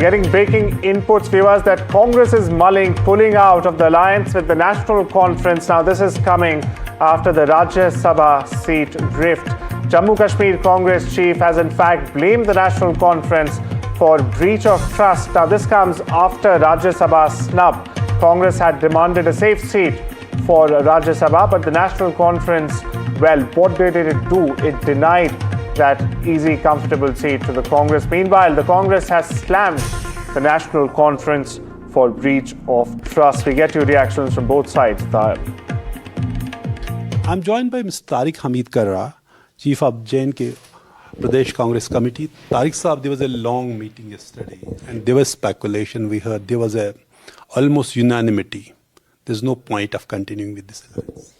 Getting breaking inputs, viewers, that Congress is mulling pulling out of the alliance with the National Conference. Now, this is coming after the Rajya Sabha seat rift. Jammu Kashmir Congress chief has in fact blamed the National Conference for breach of trust. Now, this comes after Rajya Sabha snub. Congress had demanded a safe seat for Rajya Sabha, but the National Conference, well, what did it do? It denied that easy, comfortable seat to the Congress. Meanwhile, the Congress has slammed the National Conference for breach of trust. We get your reactions from both sides. I'm joined by Mr. Tariq Hamid Karra, Chief of J&K Pradesh Congress Committee. Tariq Saab, there was a long meeting yesterday and there was speculation. We heard there was a almost unanimity. There's no point of continuing with this alliance.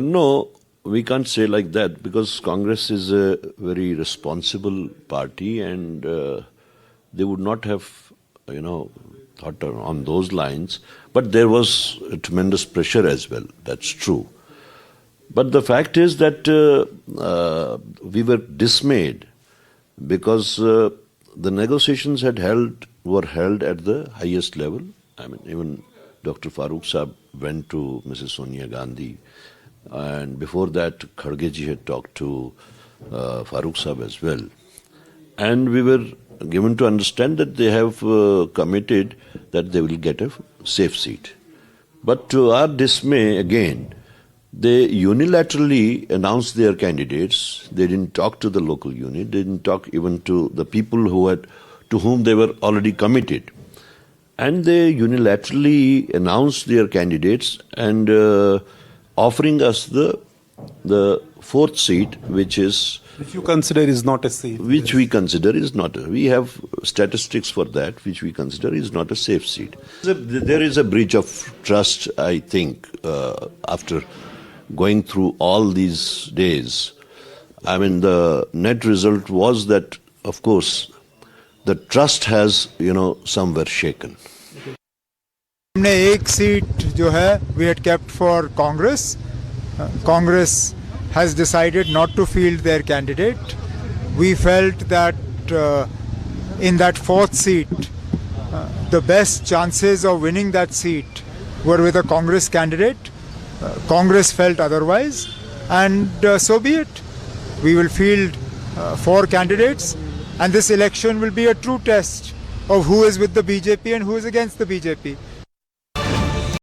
No, we can't say like that because Congress is a very responsible party and they would not have, thought on those lines. But there was a tremendous pressure as well. That's true. But the fact is that we were dismayed because the negotiations were held at the highest level. I mean, even Dr. Farooq Saab went to Mrs. Sonia Gandhi. And before that, Khargeji had talked to Farooq Saab as well. And we were given to understand that they have committed that they will get a safe seat. But to our dismay, again, they unilaterally announced their candidates. They didn't talk to the local unit. They didn't talk even to the people to whom they were already committed. And they unilaterally announced their candidates and offering us the fourth seat, which you consider is not a safe. Which we consider is not. We have statistics for that, which we consider is not a safe seat. There is a breach of trust, I think, after going through all these days. I mean, the net result was that, of course, the trust has, somewhere shaken. हमने एक seat जो है we had kept for Congress. Congress has decided not to field their candidate. We felt that in that fourth seat, the best chances of winning that seat were with a Congress candidate. Congress felt otherwise, and so be it. We will field 4 candidates, and this election will be a true test of who is with the BJP and who is against the BJP.